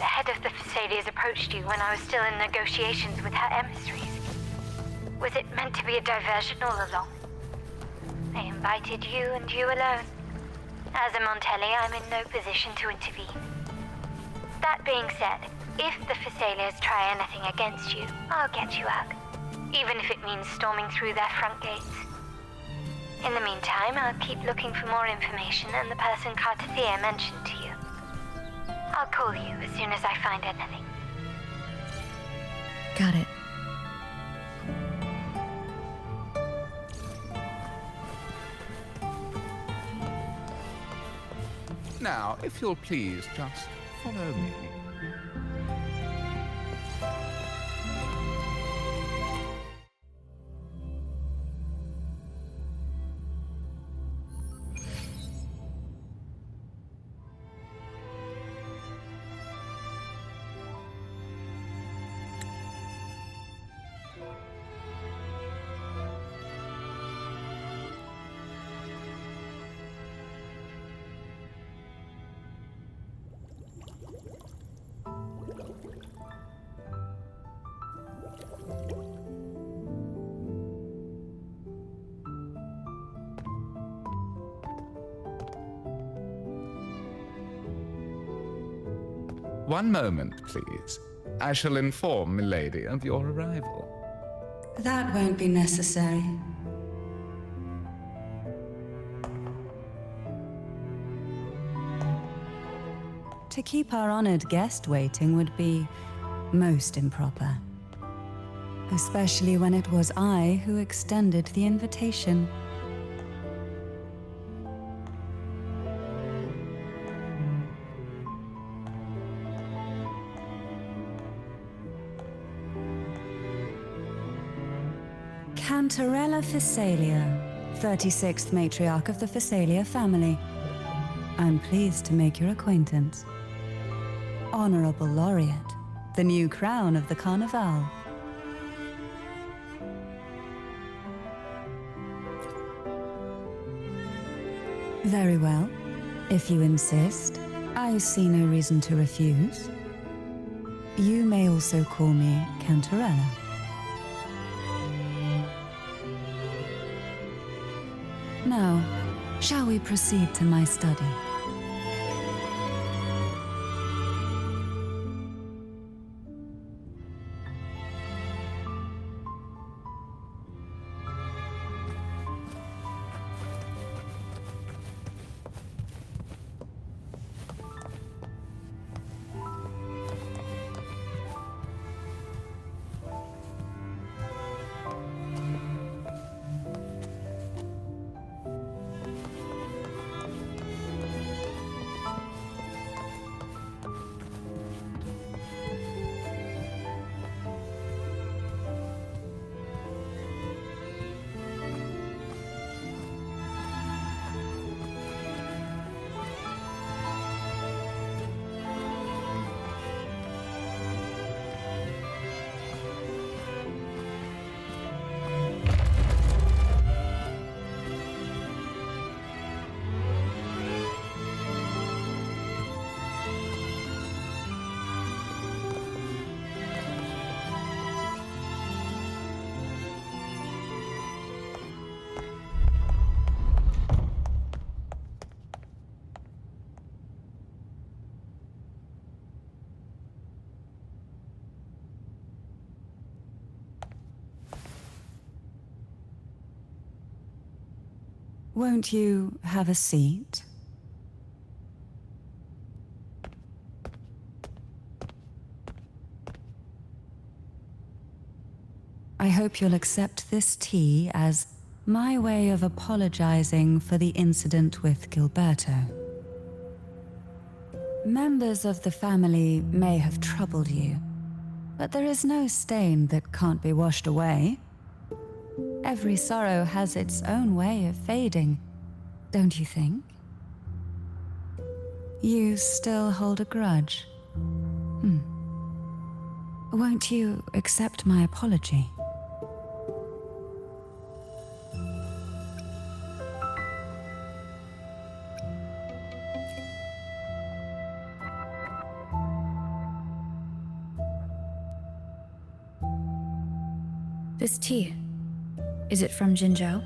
The head of the Thessalians approached you when I was still in negotiations with her emissaries. Was it meant to be a diversion all along? They invited you and you alone. As a Montelli, I'm in no position to intervene. That being said, if the Thessalians try anything against you, I'll get you out. Even if it means storming through their front gates. In the meantime, I'll keep looking for more information and the person Cartathea mentioned to you. I'll call you as soon as I find anything. Got it. Now, if you'll please, just follow me. One moment, please. I shall inform Milady of your arrival. That won't be necessary. To keep our honored guest waiting would be most improper. Especially when it was I who extended the invitation. Cantarella Thessalia, 36th matriarch of the Thessalia family. I'm pleased to make your acquaintance. Honorable Laureate, the new crown of the Carnival. Very well. If you insist, I see no reason to refuse. You may also call me Cantarella. Now, shall we proceed to my study? Won't you have a seat? I hope you'll accept this tea as my way of apologizing for the incident with Gilberto. Members of the family may have troubled you, but there is no stain that can't be washed away. Every sorrow has its own way of fading, don't you think? You still hold a grudge? Won't you accept my apology? This tea, is it from Jinzhou?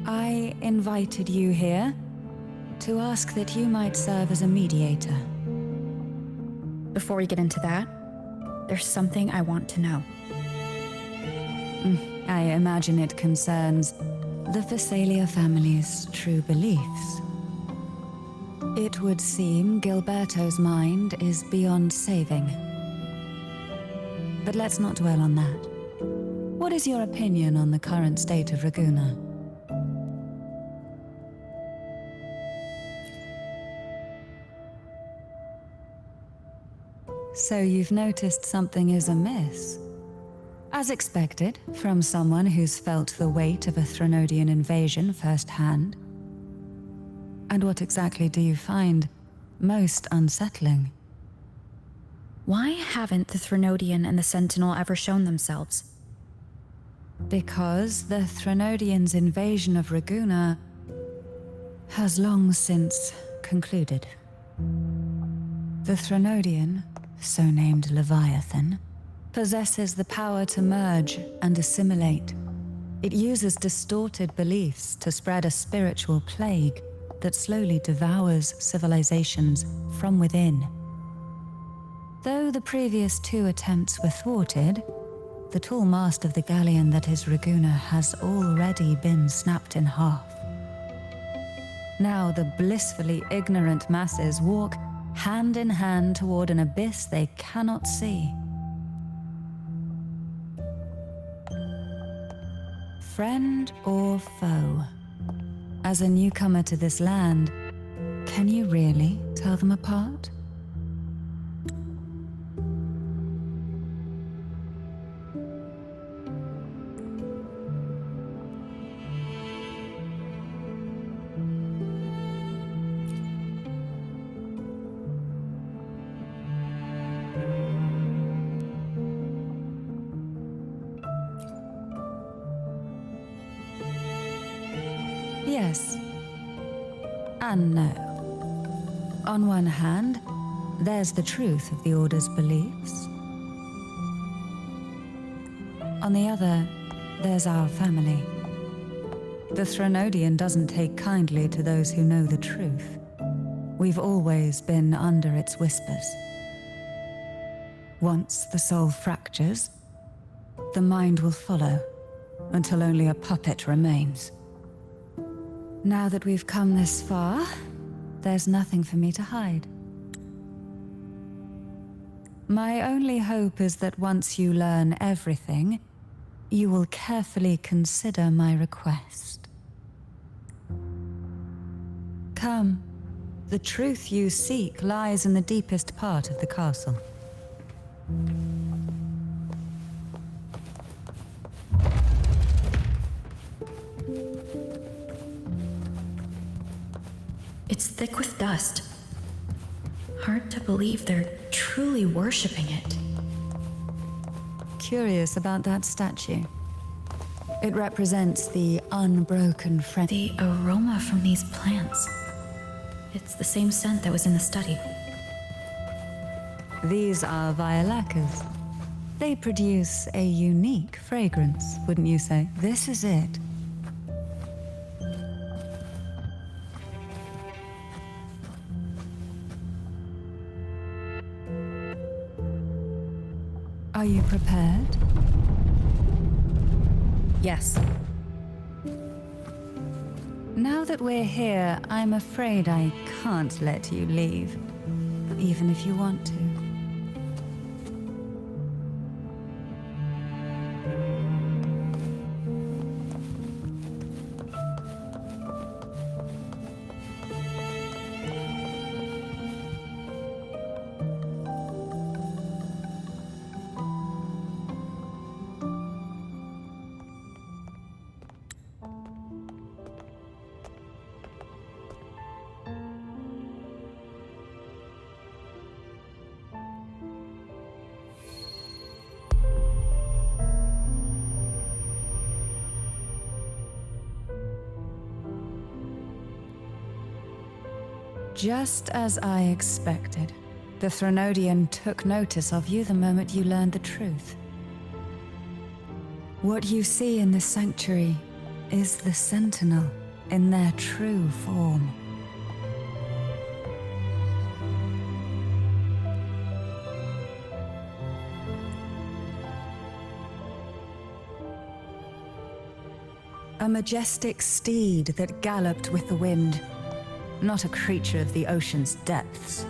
I invited you here to ask that you might serve as a mediator. Before we get into that, there's something I want to know. I imagine it concerns the Phasalia family's true beliefs. It would seem Gilberto's mind is beyond saving. But let's not dwell on that. What is your opinion on the current state of Raguna? So you've noticed something is amiss? As expected, from someone who's felt the weight of a Threnodian invasion firsthand. And what exactly do you find most unsettling? Why haven't the Threnodian and the Sentinel ever shown themselves? Because the Threnodians' invasion of Raguna has long since concluded. The Threnodian, so named Leviathan, possesses the power to merge and assimilate. It uses distorted beliefs to spread a spiritual plague that slowly devours civilizations from within. Though the previous two attempts were thwarted, the tall mast of the galleon that is Raguna has already been snapped in half. Now the blissfully ignorant masses walk hand in hand toward an abyss they cannot see. Friend or foe? As a newcomer to this land, can you really tell them apart? Yes. And no. On one hand, there's the truth of the Order's beliefs. On the other, there's our family. The Threnodian doesn't take kindly to those who know the truth. We've always been under its whispers. Once the soul fractures, the mind will follow, until only a puppet remains. Now that we've come this far, there's nothing for me to hide. My only hope is that once you learn everything, you will carefully consider my request. Come. The truth you seek lies in the deepest part of the castle. It's thick with dust. Hard to believe they're truly worshipping it. Curious about that statue. It represents the unbroken friend. The aroma from these plants. It's the same scent that was in the study. These are violacas. They produce a unique fragrance, wouldn't you say? This is it. Are you prepared? Yes. Now that we're here, I'm afraid I can't let you leave, even if you want to. Just as I expected, the Threnodian took notice of you the moment you learned the truth. What you see in the sanctuary is the Sentinel in their true form. A majestic steed that galloped with the wind, not a creature of the ocean's depths.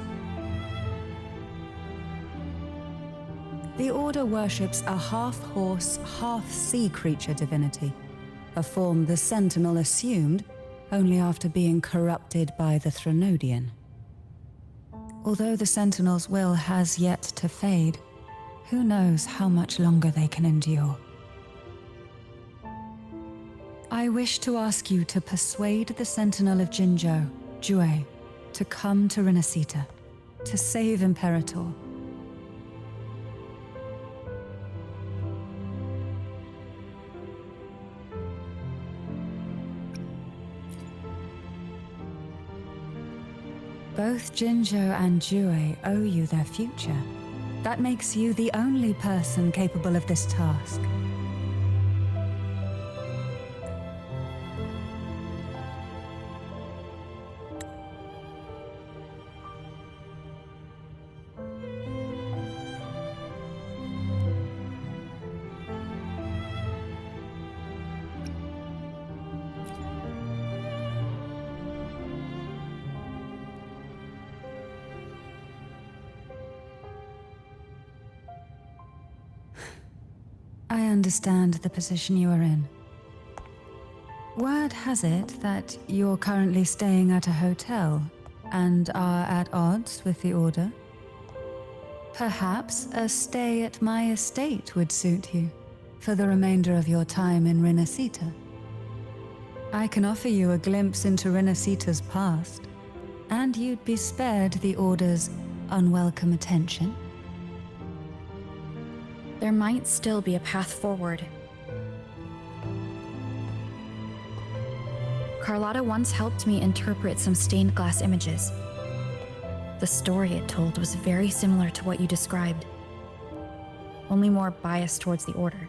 The Order worships a half-horse, half-sea creature divinity, a form the Sentinel assumed only after being corrupted by the Threnodian. Although the Sentinel's will has yet to fade, who knows how much longer they can endure. I wish to ask you to persuade the Sentinel of Jinzhou, Jue, to come to Renacita, to save Imperator. Both Jinzhou and Jue owe you their future. That makes you the only person capable of this task. I understand the position you are in. Word has it that you're currently staying at a hotel and are at odds with the Order. Perhaps a stay at my estate would suit you for the remainder of your time in Renacita. I can offer you a glimpse into Renacita's past, and you'd be spared the Order's unwelcome attention. There might still be a path forward. Carlotta once helped me interpret some stained glass images. The story it told was very similar to what you described, only more biased towards the Order.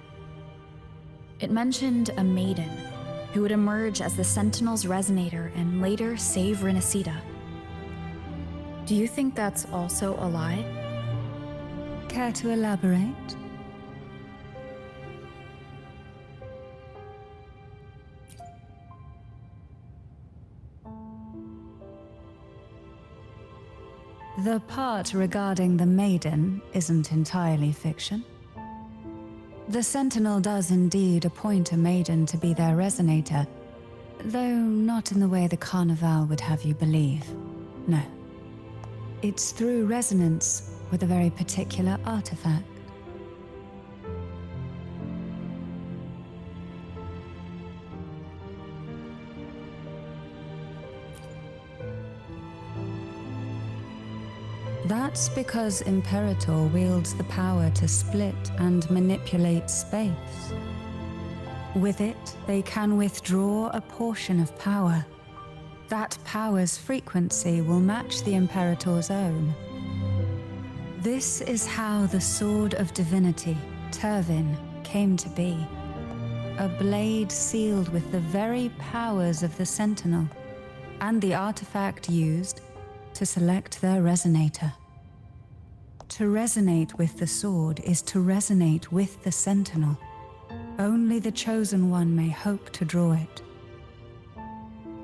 It mentioned a maiden who would emerge as the Sentinel's resonator and later save Renacita. Do you think that's also a lie? Care to elaborate? The part regarding the maiden isn't entirely fiction. The Sentinel does indeed appoint a maiden to be their resonator, though not in the way the Carnival would have you believe. No. It's through resonance with a very particular artifact. That's because Imperator wields the power to split and manipulate space. With it, they can withdraw a portion of power. That power's frequency will match the Imperator's own. This is how the Sword of Divinity, Turvin, came to be. A blade sealed with the very powers of the Sentinel, and the artifact used to select their resonator. To resonate with the sword is to resonate with the Sentinel. Only the Chosen One may hope to draw it.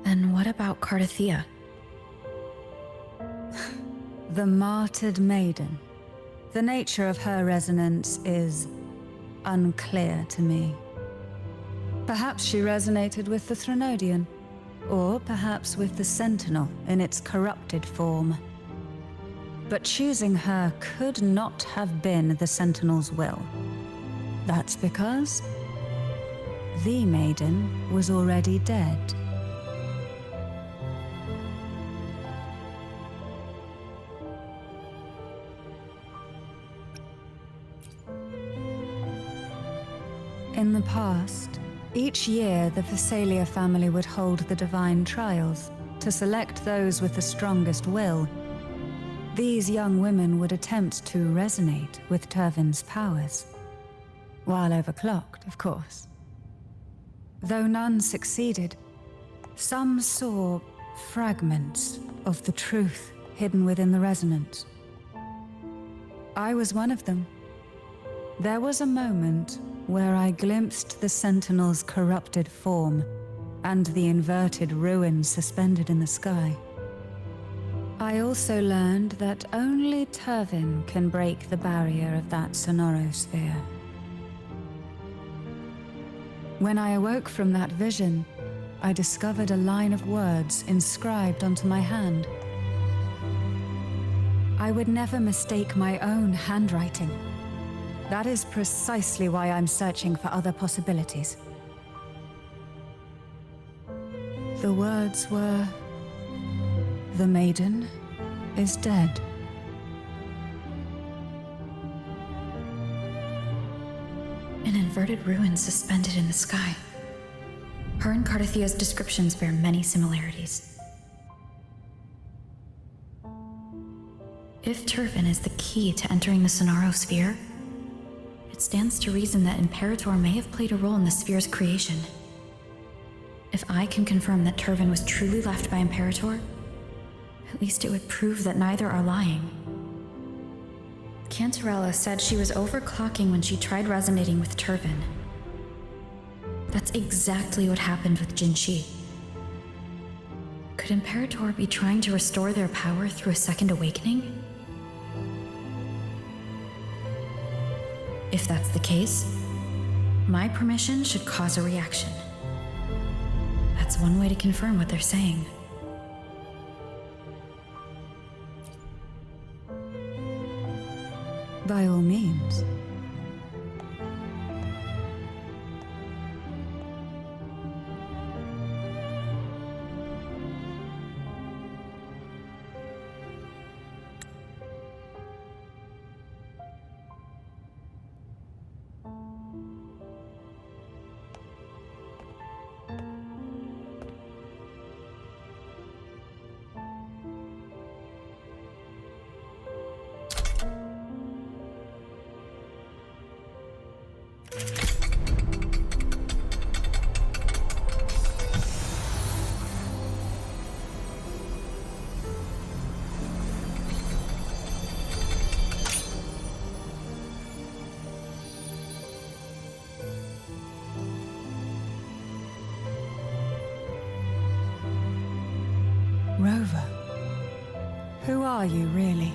And what about Cardathea? The martyred maiden. The nature of her resonance is unclear to me. Perhaps she resonated with the Threnodian, or perhaps with the Sentinel in its corrupted form. But choosing her could not have been the Sentinel's will. That's because the maiden was already dead. In the past, each year the Phasalia family would hold the divine trials to to select those with the strongest will, these young women would attempt to resonate with Turvin's powers. While overclocked, of course. Though none succeeded, some saw fragments of the truth hidden within the resonance. I was one of them. There was a moment where I glimpsed the Sentinel's corrupted form and the inverted ruins suspended in the sky. I also learned that only Turvin can break the barrier of that sonorosphere. When I awoke from that vision, I discovered a line of words inscribed onto my hand. I would never mistake my own handwriting. That is precisely why I'm searching for other possibilities. The words were, "The maiden is dead." An inverted ruin suspended in the sky. Her and Cardathia's descriptions bear many similarities. If Turvin is the key to entering the Sonarosphere, it stands to reason that Imperator may have played a role in the sphere's creation. If I can confirm that Turvin was truly left by Imperator, at least it would prove that neither are lying. Cantarella said she was overclocking when she tried resonating with Turvin. That's exactly what happened with Jinshi. Could Imperator be trying to restore their power through a second awakening? If that's the case, my permission should cause a reaction. That's one way to confirm what they're saying. By all means. Rover, who are you really?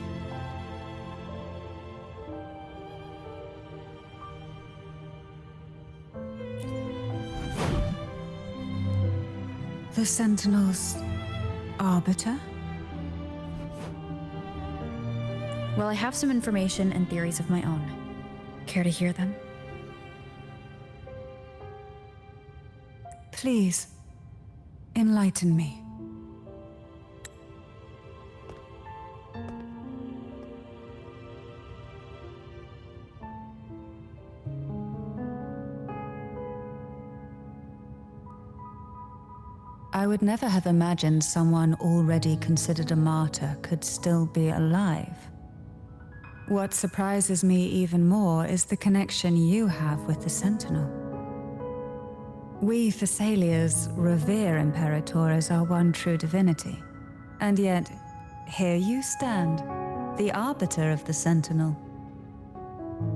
The Sentinel's arbiter? Well, I have some information and theories of my own. Care to hear them? Please, enlighten me. I would never have imagined someone already considered a martyr could still be alive. What surprises me even more is the connection you have with the Sentinel. We Thessalians revere Imperator as our one true divinity, and yet, here you stand, the arbiter of the Sentinel.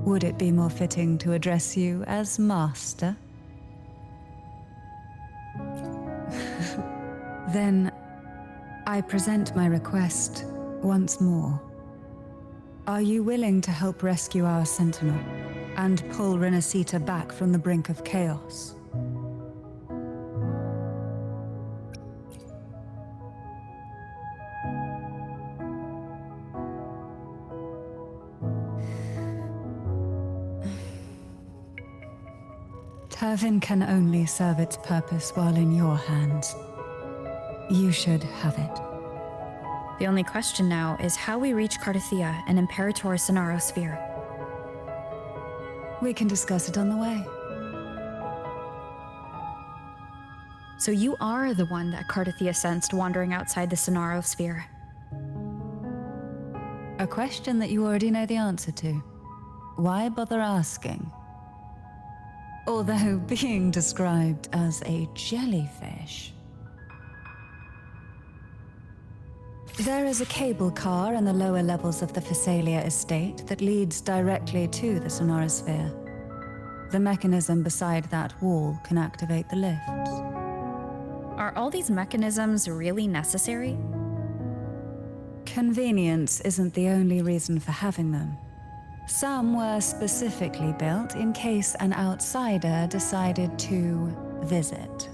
Would it be more fitting to address you as Master? Then, I present my request once more. Are you willing to help rescue our Sentinel and pull Renacita back from the brink of chaos? Turvin can only serve its purpose while in your hands. You should have it. The only question now is how we reach Cardathia and Imperator's Sonarosphere. We can discuss it on the way. So you are the one that Cardathia sensed wandering outside the Sonaro sphere. A question that you already know the answer to. Why bother asking? Although being described as a jellyfish. There is a cable car in the lower levels of the Phasalia estate that leads directly to the Sonorosphere. The mechanism beside that wall can activate the lifts. Are all these mechanisms really necessary? Convenience isn't the only reason for having them. Some were specifically built in case an outsider decided to visit.